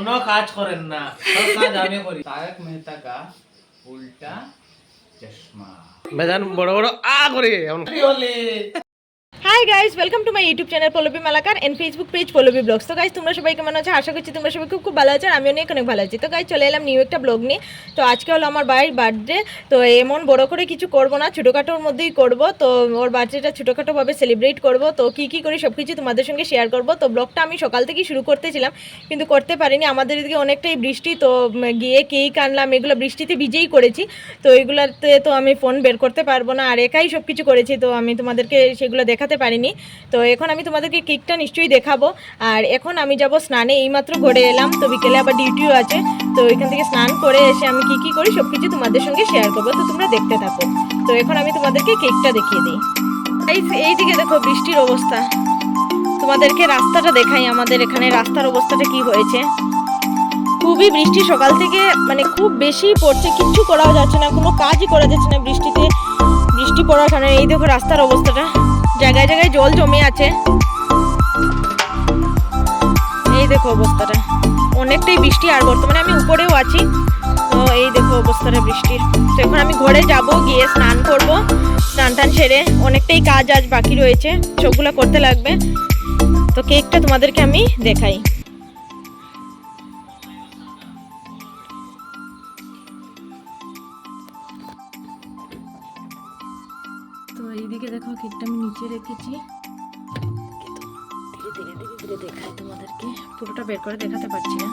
কোনো কাজ করেন না, সব কাজ আমি করি। তারক মেহতা কা উল্টা চশমা। বেজান বড় বড় আ করে এমন কি হলে? Hi guys, welcome to my YouTube channel Pallavi Malakar and Facebook page Pallavi blogs. তো গাইস, তোমরা সবাই কেমন আছো? আশা করছি তোমরা সবাই খুব ভালো আছো, আর আমি অনেক ভালো আছি। তো গাইস, চলে এলাম নিউ একটা ব্লগ নিয়ে। তো আজকে হলো আমার ভাইয়ের বার্থডে। তো এমন বড় করে কিছু করব না, ছোটোখাটোর মধ্যেই করব। তো ওর বার্থডেটা ছোটোখাটোভাবে সেলিব্রেট করব। তো কী করি সব কিছু তোমাদের সঙ্গে শেয়ার করব। তো ব্লগটা আমি সকাল থেকেই শুরু করতেছিলাম, কিন্তু করতে পারিনি। আমাদের এদিকে অনেকটাই বৃষ্টি, তো গিয়ে কেক আনলাম, এগুলো বৃষ্টিতে ভিজেই করেছি। তো এগুলোতে তো আমি ফোন বের করতে পারবো না, আর একাই সব কিছু করেছি, তো আমি তোমাদেরকে সেগুলো দেখাতে পারিনি। তো এখন আমি তোমাদেরকে কেকটা নিশ্চয়ই দেখাবো। আর এখন আমি যাব স্নানে, এইমাত্র ঘরে এলাম, তো বিকেলে আবার ডিউটিও আছে। তো এখান থেকে স্নান করে এসে আমি কী করি সব কিছু তোমাদের সঙ্গে শেয়ার করবো। তো তোমরা দেখতে থাকো। তো এখন আমি তোমাদেরকে কেকটা দেখিয়ে দিই। এইদিকে দেখো বৃষ্টির অবস্থা, তোমাদেরকে রাস্তাটা দেখাই। আমাদের এখানে রাস্তার অবস্থাটা কি হয়েছে। খুবই বৃষ্টি সকাল থেকে, মানে খুব বেশি পড়ছে, কিচ্ছু করাও যাচ্ছে না, কোনো কাজই করা যাচ্ছে না বৃষ্টিতে। বৃষ্টি পড়ার কারণে এই দেখো রাস্তার অবস্থাটা, জায়গায় জায়গায় জল জমে আছে। এই দেখো অবস্থাটা, অনেকটাই বৃষ্টি। আর বর্তমানে আমি উপরেও আছি, তো এই দেখো অবস্থাটা বৃষ্টির। তো এখন আমি ঘরে যাব, গিয়ে স্নান করব। স্নান টান সেরে অনেকটাই কাজ আজ বাকি রয়েছে, সবগুলো করতে লাগবে। তো কেকটা তোমাদেরকে আমি দেখাই। তো এইদিকে দেখো কেকটা আমি নিচে রেখেছি। ধীরে ধীরে ধীরে ধীরে দেখাই তোমাদেরকে, পুরোটা বের করে দেখাতে পারছি না।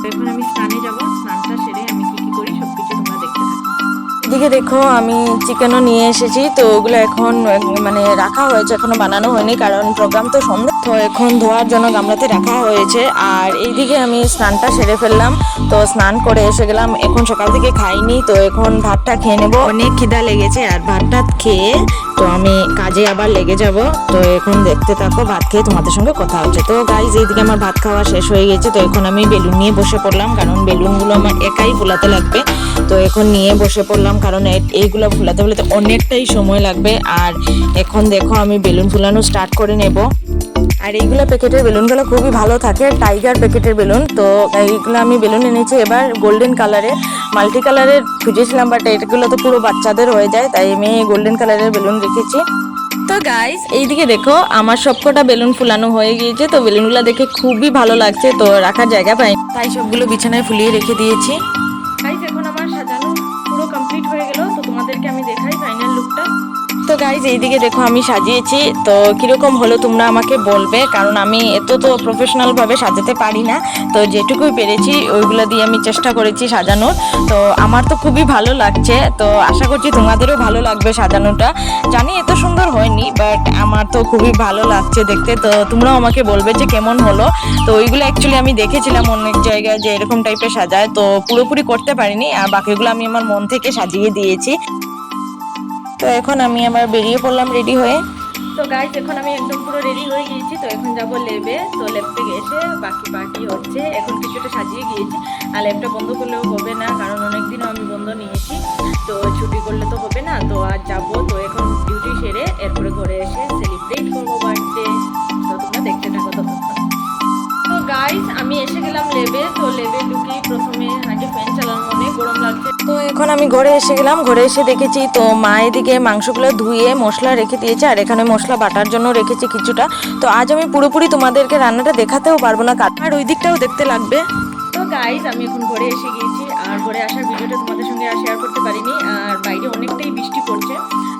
এখন আমি স্নানে যাব, স্নানটা সেরে আমি কি করি সবকিছু তোমরা দেখতে থাকো। এদিকে দেখো আমি চিকেনও নিয়ে এসেছি, তো ওগুলো এখন মানে রাখা হয়েছে, এখনো বানানো হয়নি, কারণ প্রোগ্রাম তো সন্ধ্যা। তো এখন ধোয়ার জন্য গামলাতে রাখা হয়েছে। আর এইদিকে আমি স্নানটা সেরে ফেললাম, তো স্নান করে এসে গেলাম। এখন সকাল থেকে খাইনি, তো এখন ভাতটা খেয়ে নেবো। অনেক খিদা লেগেছে, আর ভাতটা খেয়ে তো আমি কাজে আবার লেগে যাব। তো এখন দেখতে থাকো, ভাত খেয়ে তোমাদের সঙ্গে কথা হচ্ছে। তো গাইজ, এইদিকে আমার ভাত খাওয়া শেষ হয়ে গেছে। তো এখন আমি বেলুন নিয়ে বসে পড়লাম, কারণ বেলুনগুলো আমার একাই ফুলাতে লাগবে। তো এখন নিয়ে বসে পড়লাম, কারণ এইগুলো ফুলাতে ফুলাতে অনেকটাই সময় লাগবে। আর এখন দেখো আমি বেলুন ফুলানো স্টার্ট করে নেব। আর এইগুলো প্যাকেটের বেলুনগুলো খুবই ভালো থাকে, টাইগার প্যাকেটের বেলুন। তো এইগুলো আমি বেলুন এনেছি এবার গোল্ডেন কালারের, মাল্টি কালারের খুঁজেছিলাম, বাট এগুলো তো পুরো বাচ্চাদের হয়ে যায়, তাই আমি গোল্ডেন কালারের বেলুন রেখেছি। তো গাইস, এইদিকে দেখো আমার সবকটা বেলুন ফুলানো হয়ে গিয়েছে। তো বেলুনগুলো দেখে খুবই ভালো লাগছে, তো রাখার জায়গা পাই, তাই সবগুলো বিছানায় ফুলিয়ে রেখে দিয়েছি। গাইস, এখন আমার সাজানো পুরো কমপ্লিট হয়ে গেল, তো তোমাদেরকে আমি দেখাই ফাইনাল লুকটা। তো গাইজ, এইদিকে দেখো আমি সাজিয়েছি, তো কীরকম হলো তোমরা আমাকে বলবে, কারণ আমি এত তো প্রফেশনালভাবে সাজাতে পারি না। তো যেটুকুই পেরেছি ওইগুলো দিয়ে আমি চেষ্টা করেছি সাজানোর। তো আমার তো খুবই ভালো লাগছে, তো আশা করছি তোমাদেরও ভালো লাগবে সাজানোটা। জানি এত সুন্দর হয়নি, বাট আমার তো খুবই ভালো লাগছে দেখতে। তো তোমরাও আমাকে বলবে যে কেমন হলো। তো ওইগুলো অ্যাকচুয়ালি আমি দেখেছিলাম অনেক জায়গায় যে এরকম টাইপের সাজায়, তো পুরোপুরি করতে পারিনি, আর বাকিগুলো আমি আমার মন থেকে সাজিয়ে দিয়েছি। তো এখন আমি আবার বেরিয়ে পড়লাম রেডি হয়ে। তো গাইস, এখন আমি একদম পুরো রেডি হয়ে গিয়েছি। তো এখন যাব লেবে। তো লেব থেকে এসে বাকি পার্টি হচ্ছে, এখন কিছুটা সাজিয়ে গিয়েছি। আর লেবটা বন্ধ করলেও হবে না, কারণ অনেকদিনও আমি বন্ধ নিয়েছি, তো ছুটি করলে তো হবে না। তো আর যাবো, তো এখন ডিউটি সেরে এরপরে ঘরে এসে সেলিব্রেট করবো বার্থডে। তো তোমরা দেখতে থাকো ততক্ষণ। তো গাইস, আমি এসে গেলাম লেবে। তো লেবে ঢুকেই প্রথমে আগে ফ্যান চালানো, অনেক গরম লাগছে। তো এখন আমি ঘরে এসে গেলাম, ঘরে এসে দেখেছি তো মা এদিকে মাংসগুলো ধুয়ে মশলা রেখে দিয়েছে, আর এখানে মশলা বাটার জন্য রেখেছি কিছুটা। তো আজ আমি পুরোপুরি তোমাদেরকে রান্নাটা দেখাতেও পারবো না, আর ওই দিকটাও দেখতে লাগবে। তো গাইস, আমি এখন ঘরে এসে গিয়েছি, আর ঘরে আসার ভিডিওটা তোমাদের সঙ্গে আর শেয়ার করতে পারিনি, আর বাইরে অনেকটাই বৃষ্টি পড়ছে।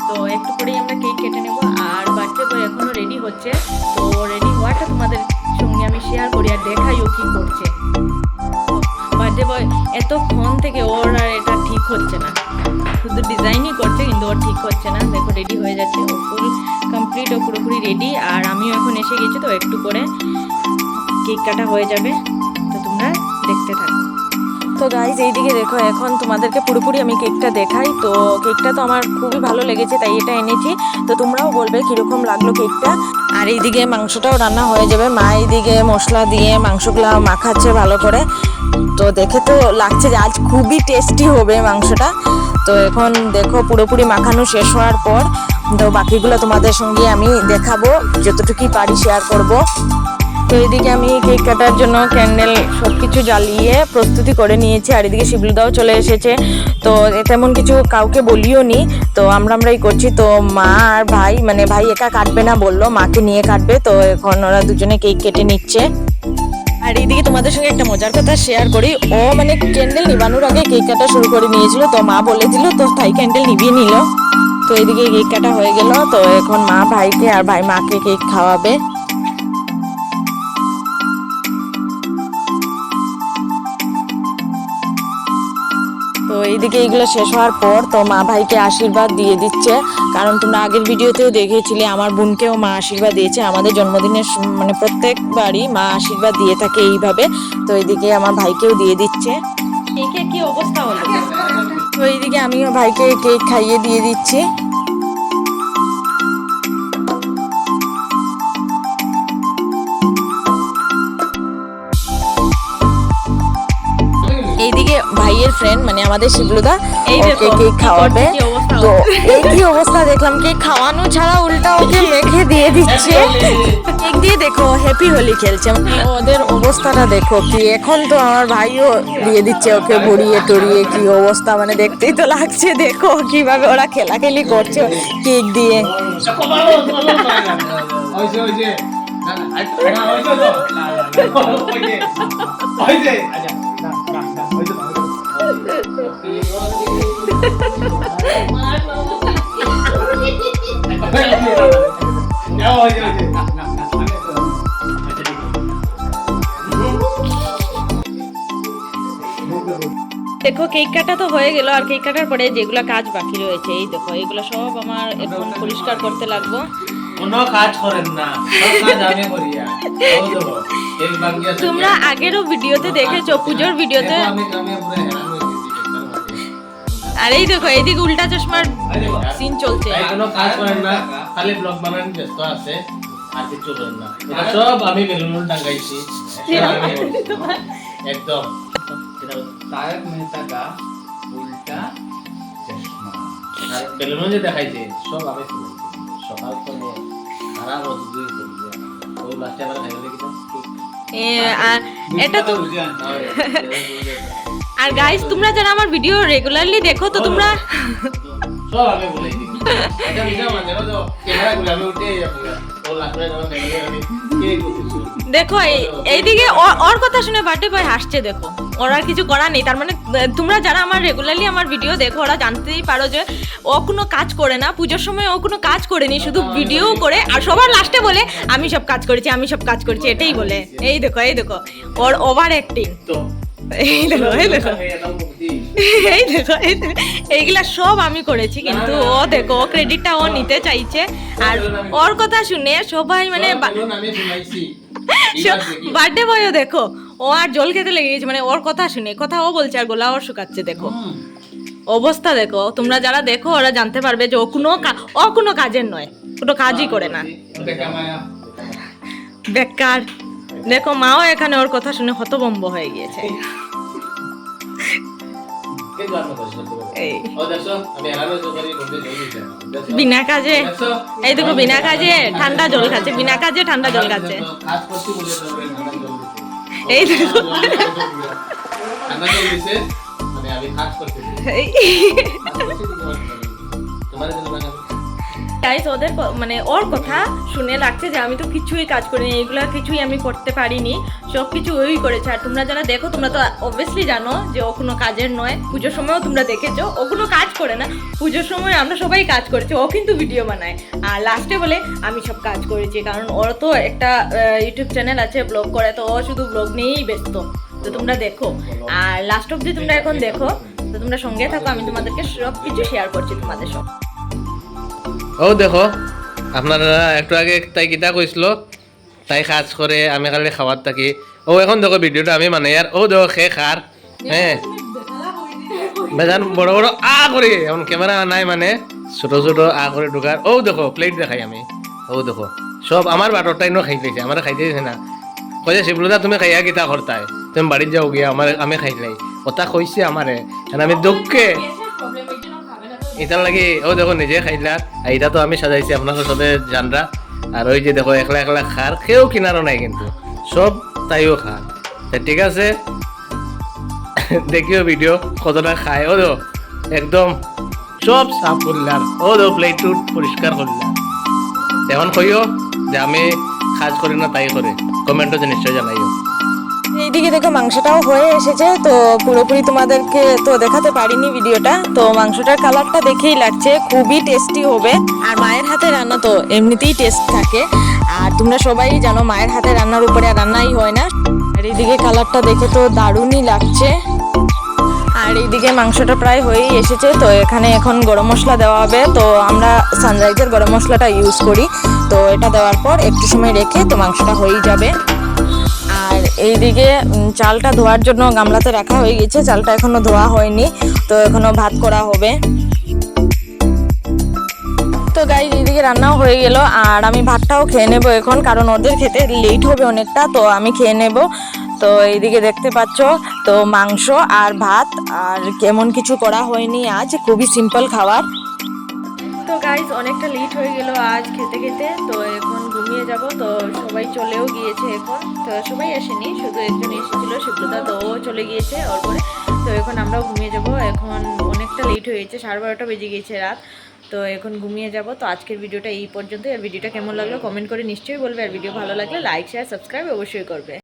তো একটু পরেই আমরা কেক কেটে নেব, আর বাচ্চা তো এখনো রেডি হচ্ছে। তো রেডি হওয়াটা তোমাদের সঙ্গে আমি শেয়ার করি আর দেখাই ও কী করছে। বার্থডে বয় এতক্ষণ থেকে ওর আর এটা ঠিক হচ্ছে না, শুধু ডিজাইনই করছে, কিন্তু ওর ঠিক হচ্ছে না। দেখো রেডি হয়ে যাচ্ছে, ও ফুল কমপ্লিট, ও পুরোপুরি রেডি। আর আমিও এখন এসে গেছি, তো একটু করে কেক কাটা হয়ে যাবে, তো তোমরা দেখতে থাকো। তো গাইজ, এইদিকে দেখো এখন তোমাদেরকে পুরোপুরি আমি কেকটা দেখাই। তো কেকটা তো আমার খুবই ভালো লেগেছে, তাই এটা এনেছি। তো তোমরাও বলবে কীরকম লাগলো কেকটা। আর এইদিকে মাংসটাও রান্না হয়ে যাবে, মা এইদিকে মশলা দিয়ে মাংসগুলো মাখাচ্ছে ভালো করে। তো দেখে তো লাগছে যে আজ খুবই টেস্টি হবে মাংসটা। তো এখন দেখো পুরোপুরি মাখানো শেষ হওয়ার পর তো বাকিগুলো তোমাদের সঙ্গে আমি দেখাবো, যতটুকুই পারি শেয়ার করব। তো এদিকে আমি কেক কাটার জন্য ক্যান্ডেল সব কিছু জ্বালিয়ে প্রস্তুতি করে নিয়েছি, আর এদিকে শিবলুদাও চলে এসেছে। তো তেমন কিছু কাউকে বলিও নি, তো আমরাই করছি। তো মা আর ভাই, মানে ভাই একা কাটবে না বললো, মাকে নিয়ে কাটবে। তো এখন ওরা দুজনে কেক কেটে নিচ্ছে। আর এইদিকে তোমাদের সঙ্গে একটা মজার কথা শেয়ার করি, ও মানে ক্যান্ডেল নিবানোর আগে কেক কাটা শুরু করে নিয়েছিল, তো মা বলে দিল, তো তাই ক্যান্ডেল নিভিয়ে নিল। তো এদিকে কেক কাটা হয়ে গেল, তো এখন মা ভাইকে আর ভাই মাকে কেক খাওয়াবে। তো এইদিকে এইগুলো শেষ হওয়ার পর তো মা ভাইকে আশীর্বাদ দিয়ে দিচ্ছে, কারণ তোমরা আগের ভিডিওতেও দেখেছিলে আমার বোনকেও মা আশীর্বাদ দিয়েছে। আমাদের জন্মদিনের মানে প্রত্যেকবারই মা আশীর্বাদ দিয়ে থাকে এইভাবে। তো এইদিকে আমার ভাইকেও দিয়ে দিচ্ছে। কেকের কি অবস্থা হলো? তো এইদিকে আমিও ভাইকে কেক খাইয়ে দিয়ে দিচ্ছি। এইদিকে ভাইয়ের ফ্রেন্ড মানে আমাদের শিবলুদা ওকে কেক খাওয়াবে। তো এই কি অবস্থা দেখলাম, কেক খাওয়ানো ছাড়া উল্টা ওকে মেখে দিয়ে দিচ্ছে। কেক দিয়ে দেখো হ্যাপি হোলি খেলছে, মানে ওদের অবস্থাটা দেখো কি। এখন তো আমার ভাইও দিয়ে দিচ্ছে ওকে ভরিয়ে টরিয়ে, কি অবস্থা মানে দেখতেই তো লাগছে। দেখো কিভাবে ওরা খেলাখেলি করছে কেক দিয়ে। দেখো কেক কাটা তো হয়ে গেল, আর কেক কাটার পরে যেগুলো কাজ বাকি রয়েছে এই দেখো, এগুলো সব আমার এখন পরিষ্কার করতে লাগবো। কোনো কাজ করেন না, সব কাজ আমি করি। তোমরা আগেরও ভিডিওতে দেখেছো, পুজোর ভিডিওতে। আর এই দেখো এইদিকে উল্টা চশমার সিন চলছে। কোনো কাজ করেন না, খালি ব্লগ বানানোর ব্যস্ত আছে, আর কিছু করেন না। এটা সব আমি বেলুন টাঙ্গাইছি একদম। तारक मेहता का उल्टा चश्मा। আর বেলুন যে দেখাইছে সব আমি তুলেছি সকাল থেকে সারা রোদ দুই করছে। ওই লাস্টে আবার খাইলে কি এটা তো। আর গাইস তোমরা যারা আমার ভিডিও রেগুলারলি দেখো, তো তোমরা সব আমি বলেই দিই। এটা ভিডিও মানে তো ক্যামেরা গুলো আমি উঠে ও লাস্টে যখন দেখলে আমি কে করতেছি। দেখো এইদিকে ওর কথা শুনে বার্থডে বয় হাসছে। দেখো ওর আর কিছু করা নেই, তার মানে তোমরা যারা আমার রেগুলারলি আমার ভিডিও দেখো ওরা জানতেই পারো যে ও কোনো কাজ করে না। পুজোর সময় ও কোনো কাজ করেনি, শুধু ভিডিও করে, আর সবার লাস্টে বলে আমি সব কাজ করেছি, আমি সব কাজ করেছি, এটাই বলে। এই দেখো ওর ওভার অ্যাক্টিং। তো এই দেখো এই দেখো এইগুলা সব আমি করেছি, কিন্তু ও দেখো ক্রেডিটটা ও নিতে চাইছে। আর ওর কথা শুনে সবাই মানে আমি শুনাইছি বার্থডে বয়ও দেখো ও আর জল খেতে লেগে গেছে, মানে ওর কথা শুনে। কথা ও বলছে আর গলা ওর শুকাচ্ছে। দেখো অবস্থা দেখো, তোমরা যারা দেখো ওরা জানতে পারবে যে ও কোনো কাজের নয়, কোনো কাজই করে না, বেকার। দেখো মাও এখানে ওর কথা শুনে হতভম্ব হয়ে গিয়েছে। এই বিনা কাজে, এই দেখো বিনা কাজে ঠান্ডা জল খাচ্ছে, বিনা কাজে ঠান্ডা জল খাচ্ছে। এই দেখো গাইস ওদের মানে ওর কথা শুনে লাগছে যে আমি তো কিছুই কাজ করিনি, এইগুলা কিছুই আমি করতে পারিনি, সব কিছু ওই করেছে। আর তোমরা যারা দেখো তোমরা তো অবভিয়াসলি জানো যে ও কোনো কাজের নয়। পুজোর সময়ও তোমরা দেখেছো ও কোনো কাজ করে না। পুজোর সময় আমরা সবাই কাজ করেছি, ও কিন্তু ভিডিও বানায় আর লাস্টে বলে আমি সব কাজ করেছি। কারণ ওর তো একটা ইউটিউব চ্যানেল আছে, ব্লগ করে, তো ও শুধু ব্লগ নিয়েই ব্যস্ত। তো তোমরা দেখো, আর লাস্ট অব্দি তোমরা এখন দেখো, তো তোমরা সঙ্গে থাকো, আমি তোমাদেরকে সব কিছু শেয়ার করছি তোমাদের সঙ্গে। ও দেখো আপনারা একটু আগে তাই কিতা কইছিল, তাই কাজ করে আমি খালি খাবার থাকি। ও এখন দেখো ভিডিওটা আমি মানে আর ও দেখো খে খার, হ্যাঁ বেজান বড় বড় আ করে, এমন ক্যামেরা নাই মানে ছোট ছোট আ করে ঢুকার। ও দেখো প্লেট দেখাই আমি, ও দেখো সব আমার বাটরটাই নো খাই পেয়েছে, আমার খাইতে দিয়েছে না। কয়ে শিবলুদা তুমি খাইয়া কিতা করতাই, তুমি বাড়ির যাও গিয়া, আমার আমি খাইলাই কথা কইছে আমারে। আমি দুঃখে এটার লাগে ও দেখো নিজে খাইলা আর এটা তো আমি সাজাইছি আপনারা সবে জানরা আর ওই যে দেখো একলা একলা খার কেউ কিনারও নাই কিন্তু সব তাইও খান তা ঠিক আছে দেখিও ভিডিও কতটা খায় ও দেখো একদম সব সাফ করলাম ও দেখো প্লেট পরিষ্কার করলাম এখন কইও যে আমি কাজ করি না তাই করে কমেন্টও যে নিশ্চয় জানাইও। এইদিকে দেখো মাংসটাও হয়ে এসেছে, তো পুরোপুরি তোমাদেরকে তো দেখাতে পারিনি ভিডিওটা। তো মাংসটার কালারটা দেখেই লাগছে খুবই টেস্টি হবে, আর মায়ের হাতে রান্না তো এমনিতেই টেস্ট থাকে, আর তোমরা সবাই জানো মায়ের হাতে রান্নার উপরে রান্নাই হয় না। আর এইদিকে কালারটা দেখে তো দারুণই লাগছে। আর এইদিকে মাংসটা প্রায় হয়েই এসেছে, তো এখানে এখন গরম মশলা দেওয়া হবে। তো আমরা সানরাইজের গরম মশলাটা ইউজ করি, তো এটা দেওয়ার পর একটু সময় রেখে তো মাংসটা হয়েই যাবে। আর এইদিকে চালটা ধোয়ার জন্য গামলাতে রাখা হয়ে গেছে, চালটা এখনো ধোয়া হয়নি, তো এখনো ভাত করা হবে। তো গাইস এইদিকে রান্নাও হয়ে গেল, আর আমি ভাতটাও খেয়ে নেবো এখন, কারণ ওদের খেতে লেট হবে অনেকটা, তো আমি খেয়ে নেব। তো এইদিকে দেখতে পাচ্ছ তো মাংস আর ভাত, আর কেমন কিছু করা হয়নি আজ, খুবই সিম্পল খাবার। তো গাইস অনেকটা লেট হয়ে গেল আজ খেতে খেতে, তো এখন ঘুমিয়ে যাব। তো সবাই চলেও গিয়েছে এখন, তো সবাই আসেনি, শুধু একজন এসেছিল শিবলুদা, তো ও চলে গিয়েছে ওর পরে। তো এখন আমরাও ঘুমিয়ে যাব, এখন অনেকটা লেট হয়ে গেছে, 12:30 বেজে গিয়েছে রাত, তো এখন ঘুমিয়ে যাব। তো আজকের ভিডিওটা এই পর্যন্ত। আর ভিডিওটা কেমন লাগলো কমেন্ট করে নিশ্চয়ই বলবে, আর ভিডিও ভালো লাগলে লাইক শেয়ার সাবস্ক্রাইব অবশ্যই করবে।